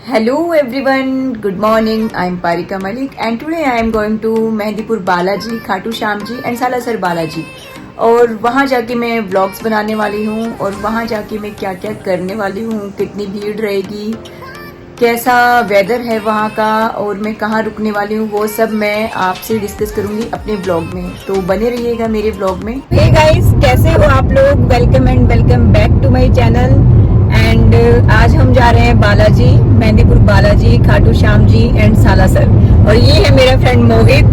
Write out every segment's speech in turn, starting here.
Hello everyone, good morning. I am Parika Malik and today I am going to Mehandipur Balaji, Khatu Shyam ji and Salasar Balaji. और वहाँ जाके मैं vlogs बनाने वाली हूँ और वहाँ जाके मैं क्या क्या करने वाली हूँ, कितनी भीड़ रहेगी, कैसा वेदर है वहाँ का और मैं कहाँ रुकने वाली हूँ, वो सब मैं आपसे डिस्कस करूँगी अपने ब्लॉग में। तो बने रहिएगा मेरे ब्लॉग में। हे गाइस, कैसे हो आप लोग? Welcome and welcome back to my channel. And आज हम जा रहे हैं बालाजी, मेहंदीपुर बालाजी, खाटू श्याम जी एंड सालासर। और ये है मेरा फ्रेंड मोहित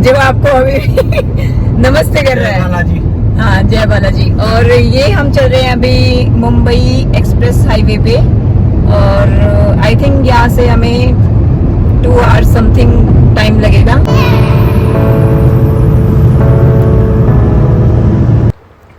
जो आपको अभी नमस्ते कर रहा है। बालाजी, हाँ जय बालाजी। और ये हम चल रहे हैं अभी मुंबई एक्सप्रेस हाईवे पे और आई थिंक यहाँ से हमें 2 आवर्स समथिंग टाइम लगेगा।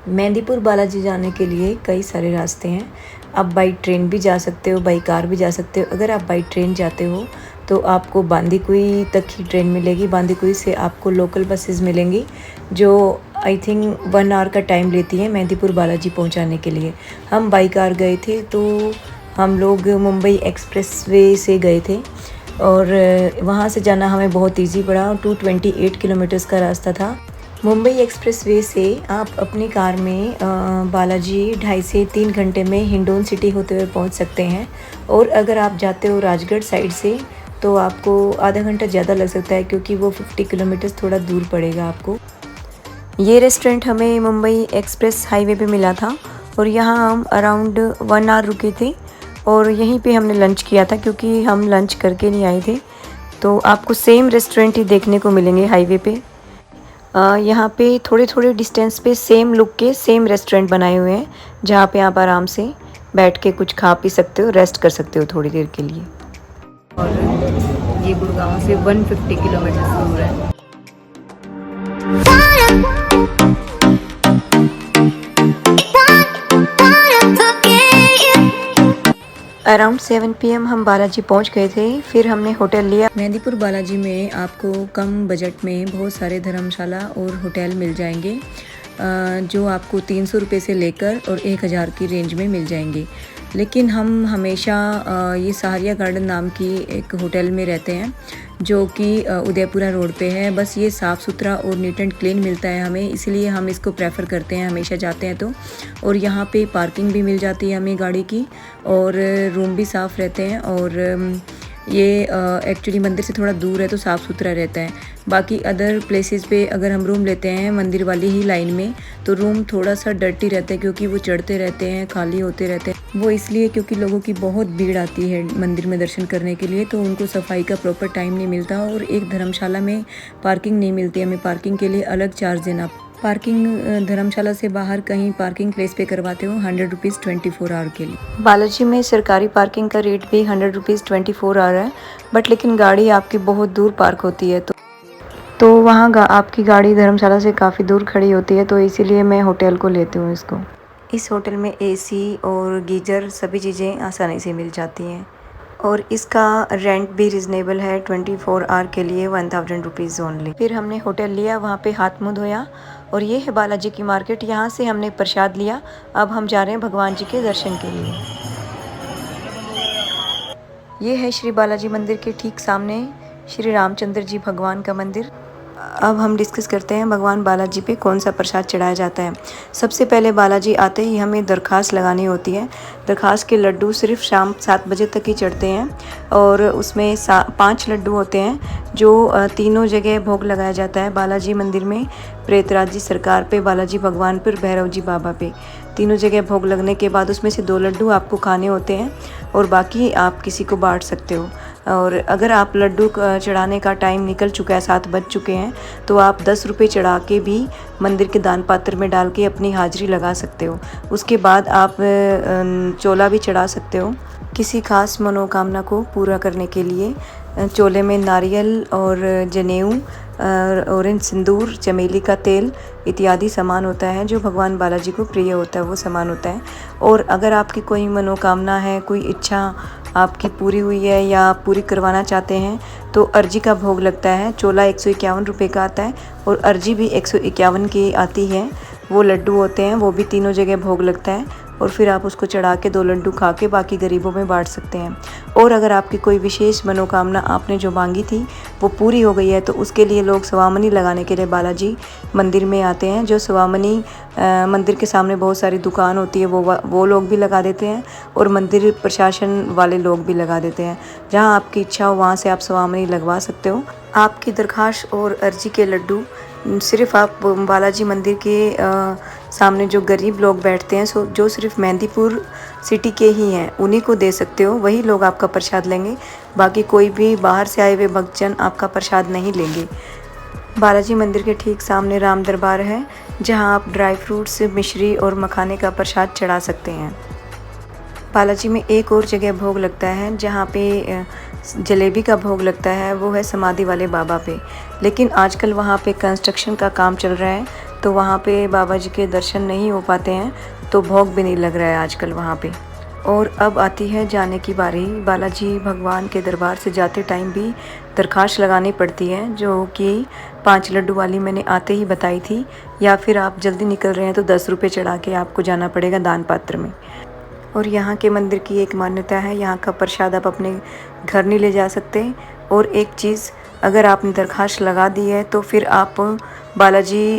मेहंदीपुर बालाजी जाने के लिए कई सारे रास्ते हैं। आप बाई ट्रेन भी जा सकते हो, बाई कार भी जा सकते हो। अगर आप बाई ट्रेन जाते हो तो आपको बांदीकुई तक ही ट्रेन मिलेगी। बांदीकुई से आपको लोकल बसेस मिलेंगी जो आई थिंक 1 आवर का टाइम लेती है मेहंदीपुर बालाजी पहुंचाने के लिए। हम बाई कार गए थे तो हम लोग मुंबई एक्सप्रेस वे से गए थे और वहाँ से जाना हमें बहुत ईजी पड़ा। 228 किलोमीटर्स का रास्ता था। मुंबई एक्सप्रेस वे से आप अपनी कार में बालाजी 2.5 से 3 घंटे में हिंडौन सिटी होते हुए पहुंच सकते हैं। और अगर आप जाते हो राजगढ़ साइड से तो आपको आधा घंटा ज़्यादा लग सकता है क्योंकि वो 50 किलोमीटर्स थोड़ा दूर पड़ेगा आपको। ये रेस्टोरेंट हमें मुंबई एक्सप्रेस हाईवे पे मिला था और यहाँ हम अराउंड 1 आवर रुके थे और यहीं पे हमने लंच किया था क्योंकि हम लंच करके नहीं आए थे। तो आपको सेम रेस्टोरेंट ही देखने को मिलेंगे हाईवे पे। यहाँ पे थोड़े थोड़े डिस्टेंस पे सेम लुक के सेम रेस्टोरेंट बनाए हुए हैं जहाँ पे आप आराम से बैठ के कुछ खा पी सकते हो, रेस्ट कर सकते हो थोड़ी देर के लिए। और ये गुड़गांव से 150 किलोमीटर दूर है। अराउंड 7 PM हम बालाजी पहुंच गए थे। फिर हमने होटल लिया। मेहंदीपुर बालाजी में आपको कम बजट में बहुत सारे धर्मशाला और होटल मिल जाएंगे जो आपको 300 रुपये से लेकर और 1000 की रेंज में मिल जाएंगे। लेकिन हम हमेशा ये सहारिया गार्डन नाम की एक होटल में रहते हैं जो कि उदयपुरा रोड पे है। बस ये साफ़ सुथरा और नीट एंड क्लीन मिलता है हमें, इसलिए हम इसको प्रेफर करते हैं हमेशा जाते हैं तो। और यहाँ पे पार्किंग भी मिल जाती है हमें गाड़ी की और रूम भी साफ़ रहते हैं। और ये एक्चुअली मंदिर से थोड़ा दूर है तो साफ़ सुथरा रहता है। बाकी अदर प्लेसेस पे अगर हम रूम लेते हैं मंदिर वाली ही लाइन में तो रूम थोड़ा सा डर्टी रहता है क्योंकि वो चढ़ते रहते हैं, खाली होते रहते हैं। वो इसलिए क्योंकि लोगों की बहुत भीड़ आती है मंदिर में दर्शन करने के लिए तो उनको सफाई का प्रॉपर टाइम नहीं मिलता। और एक धर्मशाला में पार्किंग नहीं मिलती, हमें पार्किंग के लिए अलग चार्ज देना। पार्किंग धर्मशाला से बाहर कहीं पार्किंग प्लेस पे करवाते हो 100 रुपीज़ 24 आवर के लिए। बालाजी में सरकारी पार्किंग का रेट भी 100 रुपीज़ 24 आवर है, बट लेकिन गाड़ी आपकी बहुत दूर पार्क होती है तो वहाँ आपकी गाड़ी धर्मशाला से काफ़ी दूर खड़ी होती है तो इसीलिए मैं होटल को लेती हूँ इसको। इस होटल में AC और गीजर सभी चीज़ें आसानी से मिल जाती हैं और इसका रेंट भी रिजनेबल है। 24 आवर के लिए 1000 रुपीज़ ओनली। फिर हमने होटल लिया, वहाँ पे हाथ मुँह धोया और ये है बालाजी की मार्केट। यहाँ से हमने प्रसाद लिया। अब हम जा रहे हैं भगवान जी के दर्शन के लिए। ये है श्री बालाजी मंदिर के ठीक सामने श्री रामचंद्र जी भगवान का मंदिर। अब हम डिस्कस करते हैं भगवान बालाजी पे कौन सा प्रसाद चढ़ाया जाता है। सबसे पहले बालाजी आते ही हमें दरखास्त लगानी होती है। दरखास्त के लड्डू सिर्फ शाम 7 बजे तक ही चढ़ते हैं और उसमें 5 लड्डू होते हैं जो तीनों जगह भोग लगाया जाता है। बालाजी मंदिर में, प्रेतराज जी सरकार पे, बालाजी भगवान पर, भैरव जी बाबा पे, तीनों जगह भोग लगने के बाद उसमें से 2 लड्डू आपको खाने होते हैं और बाकी आप किसी को बांट सकते हो। और अगर आप लड्डू चढ़ाने का टाइम निकल चुका है, 7 बज चुके हैं, तो आप 10 रुपये चढ़ा के भी मंदिर के दान पात्र में डाल के अपनी हाजिरी लगा सकते हो। उसके बाद आप चोला भी चढ़ा सकते हो किसी खास मनोकामना को पूरा करने के लिए। चोले में नारियल और जनेऊ, ऑरेंज सिंदूर, चमेली का तेल इत्यादि सामान होता है जो भगवान बालाजी को प्रिय होता है, वो सामान होता है। और अगर आपकी कोई मनोकामना है, कोई इच्छा आपकी पूरी हुई है या आप पूरी करवाना चाहते हैं तो अर्जी का भोग लगता है। चोला 151 रुपये का आता है और अर्जी भी 151 की आती है। वो लड्डू होते हैं, वो भी तीनों जगह भोग लगता है। और फिर आप उसको चढ़ा के 2 लड्डू खा के बाकी गरीबों में बांट सकते हैं। और अगर आपकी कोई विशेष मनोकामना आपने जो मांगी थी वो पूरी हो गई है तो उसके लिए लोग स्वामनी लगाने के लिए बालाजी मंदिर में आते हैं। जो स्वामनी मंदिर के सामने बहुत सारी दुकान होती है वो लोग भी लगा देते हैं और मंदिर प्रशासन वाले लोग भी लगा देते हैं। जहाँ आपकी इच्छा हो वहाँ से आप स्वामनी लगवा सकते हो। आपकी दरख्वास्त और अर्जी के लड्डू सिर्फ आप बालाजी मंदिर के सामने जो गरीब लोग बैठते हैं जो सिर्फ मेहंदीपुर सिटी के ही हैं उन्हीं को दे सकते हो। वही लोग आपका प्रसाद लेंगे, बाकी कोई भी बाहर से आए हुए भक्तजन आपका प्रसाद नहीं लेंगे। बालाजी मंदिर के ठीक सामने राम दरबार है जहां आप ड्राई फ्रूट्स, मिश्री और मखाने का प्रसाद चढ़ा सकते हैं। बालाजी में एक और जगह भोग लगता है जहाँ पे जलेबी का भोग लगता है, वो है समाधि वाले बाबा पे। लेकिन आजकल वहाँ पे कंस्ट्रक्शन का काम चल रहा है तो वहाँ पे बाबा जी के दर्शन नहीं हो पाते हैं, तो भोग भी नहीं लग रहा है आजकल वहाँ पे। और अब आती है जाने की बारी। बालाजी भगवान के दरबार से जाते टाइम भी दरख्वास्त लगानी पड़ती है, जो कि 5 लड्डू वाली मैंने आते ही बताई थी। या फिर आप जल्दी निकल रहे हैं तो 10 रुपये चढ़ा के आपको जाना पड़ेगा दान पात्र में। और यहाँ के मंदिर की एक मान्यता है, यहाँ का प्रसाद आप अपने घर नहीं ले जा सकते। और एक चीज़, अगर आपने दरख्वास्त लगा दी है तो फिर आप बालाजी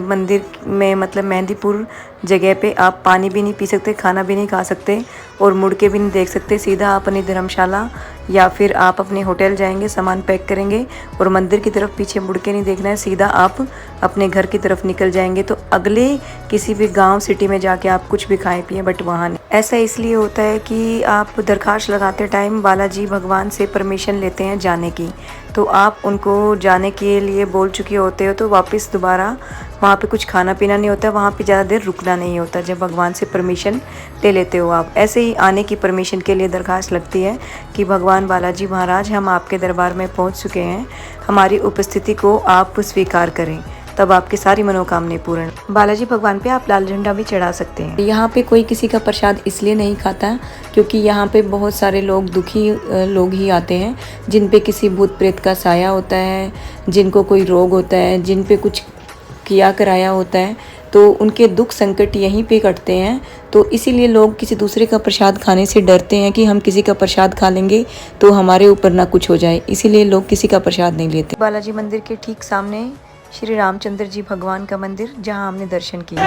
मंदिर में मतलब मेहंदीपुर जगह पे आप पानी भी नहीं पी सकते, खाना भी नहीं खा सकते और मुड़ के भी नहीं देख सकते। सीधा आप अपनी धर्मशाला या फिर आप अपने होटल जाएंगे, सामान पैक करेंगे और मंदिर की तरफ पीछे मुड़ के नहीं देखना है, सीधा आप अपने घर की तरफ निकल जाएंगे। तो अगले किसी भी गांव सिटी में जाके आप कुछ भी खाएं पिए, बट वहाँ नहीं। ऐसा इसलिए होता है कि आप दरख्वास्त लगाते टाइम बालाजी भगवान से परमिशन लेते हैं जाने की, तो आप उनको जाने के लिए बोल चुके होते हो तो वापस दोबारा वहाँ पे कुछ खाना पीना नहीं होता, वहाँ पे ज़्यादा देर रुकना नहीं होता जब भगवान से परमिशन ले लेते हो आप। ऐसे ही आने की परमिशन के लिए दरख्वास्त लगती है कि भगवान बालाजी महाराज, हम आपके दरबार में पहुँच चुके हैं, हमारी उपस्थिति को आप स्वीकार करें, तब आपकी सारी मनोकामनाएं पूर्ण। बालाजी भगवान पे आप लाल झंडा भी चढ़ा सकते हैं। यहाँ पे कोई किसी का प्रसाद इसलिए नहीं खाता क्योंकि यहाँ पे बहुत सारे लोग, दुखी लोग ही आते हैं जिन पे किसी भूत प्रेत का साया होता है, जिनको कोई रोग होता है, जिन पे कुछ किया कराया होता है, तो उनके दुख संकट यहीं पे कटते हैं। तो इसीलिए लोग किसी दूसरे का प्रसाद खाने से डरते हैं कि हम किसी का प्रसाद खा लेंगे तो हमारे ऊपर ना कुछ हो जाए, इसीलिए लोग किसी का प्रसाद नहीं लेते। बालाजी मंदिर के ठीक सामने श्री रामचंद्र जी भगवान का मंदिर, जहां हमने दर्शन किए।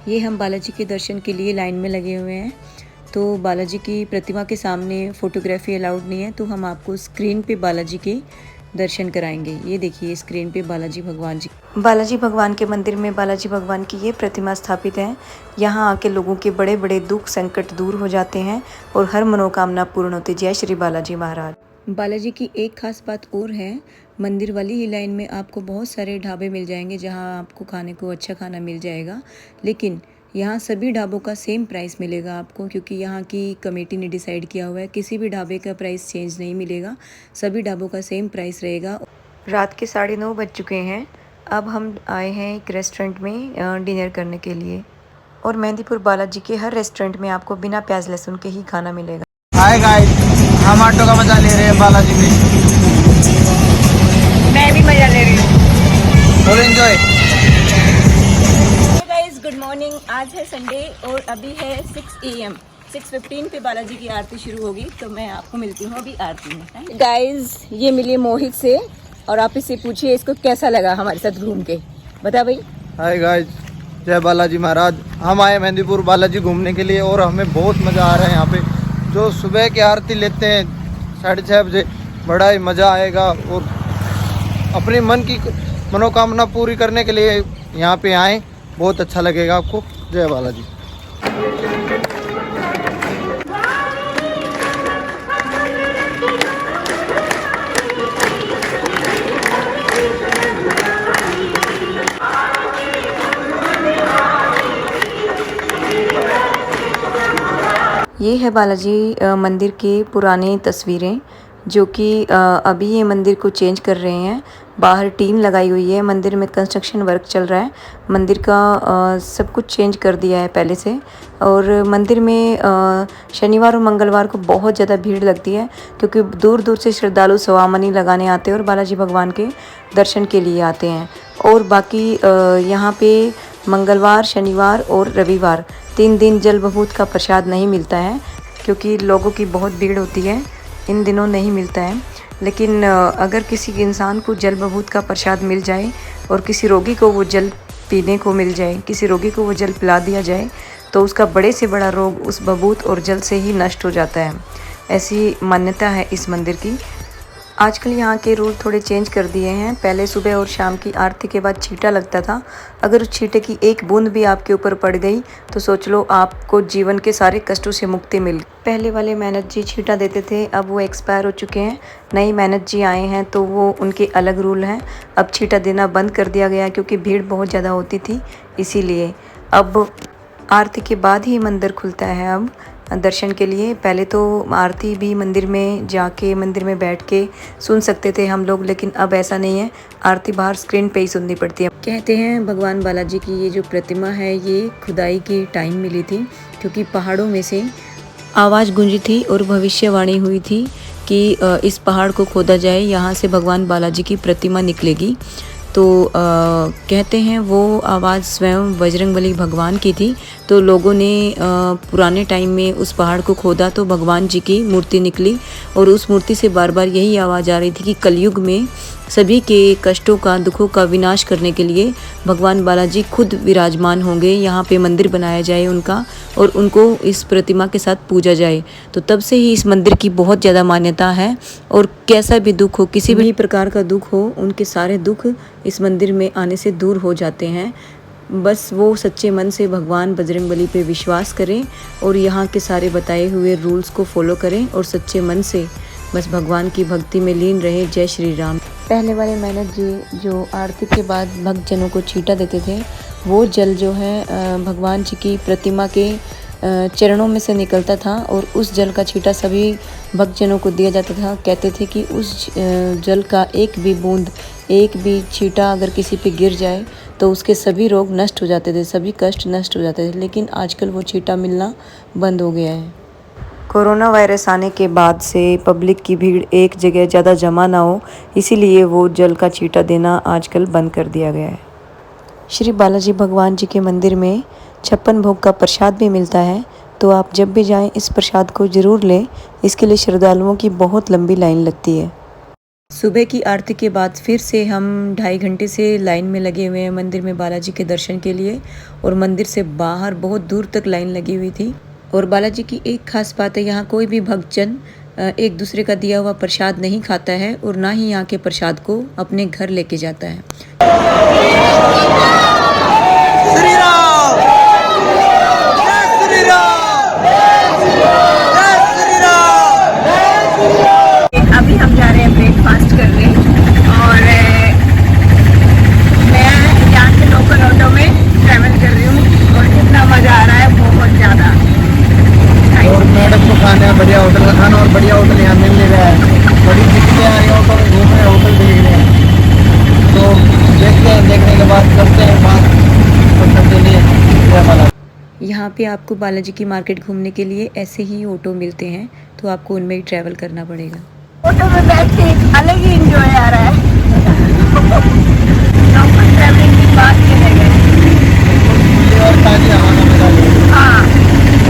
ये हम बालाजी के दर्शन के लिए लाइन में लगे हुए हैं। तो बालाजी की प्रतिमा के सामने फ़ोटोग्राफी अलाउड नहीं है, तो हम आपको स्क्रीन पे बालाजी के दर्शन कराएंगे। ये देखिए स्क्रीन पे बालाजी भगवान जी। बालाजी भगवान के मंदिर में बालाजी भगवान की ये प्रतिमा स्थापित है। यहाँ आके लोगों के बड़े बड़े दुख संकट दूर हो जाते हैं और हर मनोकामना पूर्ण होती है। जय श्री बालाजी महाराज। बालाजी की एक खास बात और है, मंदिर वाली ही लाइन में आपको बहुत सारे ढाबे मिल जाएंगे जहाँ आपको खाने को अच्छा खाना मिल जाएगा, लेकिन यहाँ सभी ढाबों का सेम प्राइस मिलेगा आपको, क्योंकि यहाँ की कमेटी ने डिसाइड किया हुआ है किसी भी ढाबे का प्राइस चेंज नहीं मिलेगा, सभी ढाबों का सेम प्राइस रहेगा। रात के 9:30 बज चुके हैं। अब हम आए हैं एक रेस्टोरेंट में डिनर करने के लिए, और मेहंदीपुर बालाजी के हर रेस्टोरेंट में आपको बिना प्याज लहसुन के ही खाना मिलेगा। हाय गाइस, हम ऑटो का मजा ले रहे हैं बालाजी में। मैं भी मजा ले रही हूँ। और एंजॉय। गाइस गुड मॉर्निंग, आज है संडे और अभी है 6 AM। 6:15 पे बालाजी की आरती शुरू होगी, तो मैं आपको मिलती हूँ अभी आरती में। गाइस ये मिलिए मोहित से और आप इससे पूछिए इसको कैसा लगा हमारे साथ घूम के, बता भाई। हाय गाइस, जय बालाजी महाराज। हम आए मेहंदीपुर बालाजी घूमने के लिए और हमें बहुत मज़ा आ रहा है यहाँ पे। जो सुबह की आरती लेते हैं 6:30 बजे, बड़ा ही मज़ा आएगा और अपने मन की मनोकामना पूरी करने के लिए यहाँ पे आएँ, बहुत अच्छा लगेगा आपको। जय बालाजी। ये है बालाजी मंदिर की पुरानी तस्वीरें, जो कि अभी ये मंदिर को चेंज कर रहे हैं। बाहर टीन लगाई हुई है। मंदिर में कंस्ट्रक्शन वर्क चल रहा है। मंदिर का सब कुछ चेंज कर दिया है पहले से। और मंदिर में शनिवार और मंगलवार को बहुत ज़्यादा भीड़ लगती है, क्योंकि दूर दूर से श्रद्धालु सवामनी लगाने आते हैं और बालाजी भगवान के दर्शन के लिए आते हैं। और बाकी यहाँ पे मंगलवार, शनिवार और रविवार 3 दिन जल भभूत का प्रसाद नहीं मिलता है, क्योंकि लोगों की बहुत भीड़ होती है, इन दिनों नहीं मिलता है। लेकिन अगर किसी इंसान को जल भभूत का प्रसाद मिल जाए और किसी रोगी को वो जल पीने को मिल जाए, किसी रोगी को वो जल पिला दिया जाए, तो उसका बड़े से बड़ा रोग उस भभूत और जल से ही नष्ट हो जाता है। ऐसी मान्यता है इस मंदिर की। आजकल यहाँ के रूल थोड़े चेंज कर दिए हैं। पहले सुबह और शाम की आरती के बाद छींटा लगता था। अगर उस छींटे की एक बूंद भी आपके ऊपर पड़ गई तो सोच लो आपको जीवन के सारे कष्टों से मुक्ति मिल। पहले वाले मेहनत जी छींटा देते थे, अब वो एक्सपायर हो चुके हैं। नई मेहनत जी आए हैं तो वो उनके अलग रूल हैं। अब छींटा देना बंद कर दिया गया, क्योंकि भीड़ बहुत ज़्यादा होती थी, इसीलिए अब आरती के बाद ही मंदिर खुलता है अब दर्शन के लिए। पहले तो आरती भी मंदिर में जाके, मंदिर में बैठ के सुन सकते थे हम लोग, लेकिन अब ऐसा नहीं है। आरती बाहर स्क्रीन पे ही सुननी पड़ती है। कहते हैं भगवान बालाजी की ये जो प्रतिमा है ये खुदाई की टाइम मिली थी, क्योंकि पहाड़ों में से आवाज़ गूंजी थी और भविष्यवाणी हुई थी कि इस पहाड़ को खोदा जाए, यहाँ से भगवान बालाजी की प्रतिमा निकलेगी। तो कहते हैं वो आवाज़ स्वयं बजरंगबली भगवान की थी। तो लोगों ने पुराने टाइम में उस पहाड़ को खोदा तो भगवान जी की मूर्ति निकली, और उस मूर्ति से बार बार यही आवाज़ आ रही थी कि कलयुग में सभी के कष्टों का, दुखों का विनाश करने के लिए भगवान बालाजी खुद विराजमान होंगे। यहाँ पे मंदिर बनाया जाए उनका, और उनको इस प्रतिमा के साथ पूजा जाए। तो तब से ही इस मंदिर की बहुत ज़्यादा मान्यता है। और कैसा भी दुख हो, किसी भी प्रकार का दुख हो, उनके सारे दुख इस मंदिर में आने से दूर हो जाते हैं। बस वो सच्चे मन से भगवान बजरंगबली पे विश्वास करें और यहाँ के सारे बताए हुए रूल्स को फॉलो करें, और सच्चे मन से बस भगवान की भक्ति में लीन रहे। जय श्री राम। पहले वाले मेहनत जी जो आरती के बाद भक्तजनों को छींटा देते थे, वो जल जो है भगवान जी की प्रतिमा के चरणों में से निकलता था, और उस जल का छींटा सभी भक्तजनों को दिया जाता था। कहते थे कि उस जल का एक भी बूंद, एक भी छींटा अगर किसी पे गिर जाए तो उसके सभी रोग नष्ट हो जाते थे, सभी कष्ट नष्ट हो जाते थे। लेकिन आजकल वो छींटा मिलना बंद हो गया है। कोरोना वायरस आने के बाद से पब्लिक की भीड़ एक जगह ज़्यादा जमा ना हो, इसीलिए वो जल का छींटा देना आजकल बंद कर दिया गया है। श्री बालाजी भगवान जी के मंदिर में 56 भोग का प्रसाद भी मिलता है, तो आप जब भी जाएं इस प्रसाद को ज़रूर लें। इसके लिए श्रद्धालुओं की बहुत लंबी लाइन लगती है। सुबह की आरती के बाद फिर से हम 2.5 घंटे से लाइन में लगे हुए हैं मंदिर में बालाजी के दर्शन के लिए, और मंदिर से बाहर बहुत दूर तक लाइन लगी हुई थी। और बालाजी की एक खास बात है, यहाँ कोई भी भक्तजन एक दूसरे का दिया हुआ प्रसाद नहीं खाता है, और ना ही यहाँ के प्रसाद को अपने घर लेके जाता है। श्री राम, जय श्री राम, जय श्री राम। अभी हम जा रहे हैं ब्रेकफास्ट करने, और मैं यहाँ से लोकल ऑटो में ट्रैवल कर रही हूँ, और कितना मज़ा आ रहा है, बहुत ज़्यादा। और मैडम को खाना है बढ़िया होटल का खाना, और बढ़िया होटल यहाँ मिल नहीं रहा है। बड़ी दिक्कतें आ रही है, ऑटो में घूम रहे हैं, होटल देख रहे हैं। तो देखते हैं, देखने के बाद करते हैं बात। यहाँ पे आपको बालाजी की मार्केट घूमने के लिए ऐसे ही ऑटो मिलते हैं, तो आपको उनमें ही ट्रैवल करना पड़ेगा। ऑटो में बैठ के एक अलग ही एंजॉय आ रहा है। लोकल ट्रैवलिंग की बात ही है। हाँ,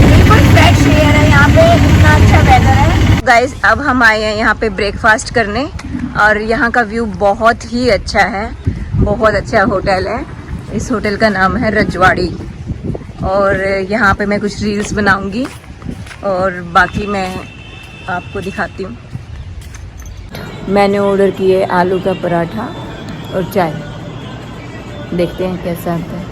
बिल्कुल फ्रेश एयर है यहाँ पे, इतना अच्छा वेदर है। गाइस, अब हम आए हैं यहाँ पे ब्रेकफास्ट करने, और यहाँ का व्यू बहुत ही अच्छा है। बहुत अच्छा होटल है। इस होटल का नाम है रजवाड़ी, और यहाँ पे मैं कुछ रील्स बनाऊंगी और बाकी मैं आपको दिखाती हूँ। मैंने ऑर्डर किए आलू का पराठा और चाय, देखते हैं कैसा आता है।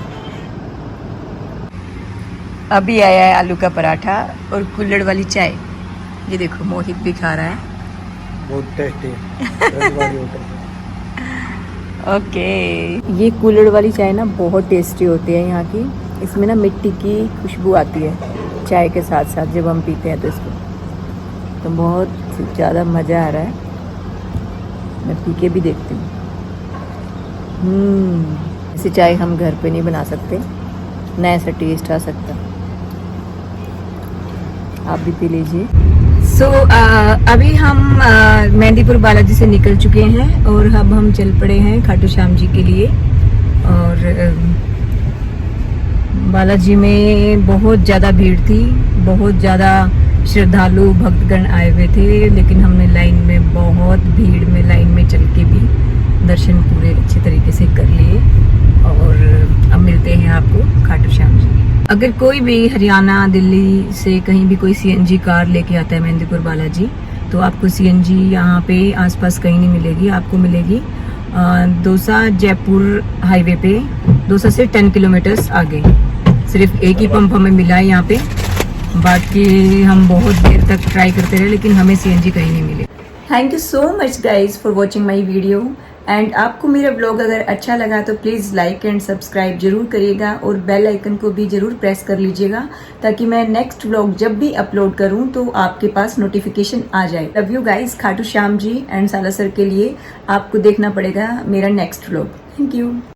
अभी आया है आलू का पराठा और कुल्हड़ वाली चाय। ये देखो, मोहित भी खा रहा है। बहुत टेस्टी है। ओके, ये कुल्हड़ वाली चाय ना बहुत टेस्टी होती है यहाँ की। इसमें ना मिट्टी की खुशबू आती है चाय के साथ साथ जब हम पीते हैं तो इसको, तो बहुत ज़्यादा मज़ा आ रहा है। मैं पी के भी देखती हूँ। ऐसी चाय हम घर पे नहीं बना सकते, नया सा टेस्ट आ सकता। आप भी पी लीजिए। सो अभी हम मेहंदीपुर बालाजी से निकल चुके हैं और अब हम चल पड़े हैं खाटू श्याम जी के लिए। और बालाजी में बहुत ज़्यादा भीड़ थी, बहुत ज़्यादा श्रद्धालु भक्तगण आए हुए थे, लेकिन हमने लाइन में, बहुत भीड़ में लाइन में चल के भी दर्शन पूरे अच्छे तरीके से कर लिए। और अब मिलते हैं आपको खाटू श्याम जी। अगर कोई भी हरियाणा, दिल्ली से कहीं भी कोई सीएनजी कार लेके आता है मेहंदीपुर बालाजी, तो आपको सीएनजी यहाँ पे आसपास कहीं नहीं मिलेगी। आपको मिलेगी दौसा जयपुर हाईवे पे, दौसा से 10 किलोमीटर्स आगे। सिर्फ एक ही पंप हमें मिला है यहाँ पे, बाकी हम बहुत देर तक ट्राई करते रहे लेकिन हमें सीएनजी कहीं नहीं मिले। Thank you so much guys for watching my video. And आपको मेरा ब्लॉग अगर अच्छा लगा तो प्लीज़ लाइक एंड सब्सक्राइब जरूर करिएगा और बेल आइकन को भी जरूर प्रेस कर लीजिएगा, ताकि मैं नेक्स्ट ब्लॉग जब भी अपलोड करूं तो आपके पास नोटिफिकेशन आ जाए। Love you guys. Khatu Shyam ji and Salasar के लिए आपको देखना पड़ेगा मेरा नेक्स्ट ब्लॉग। Thank you.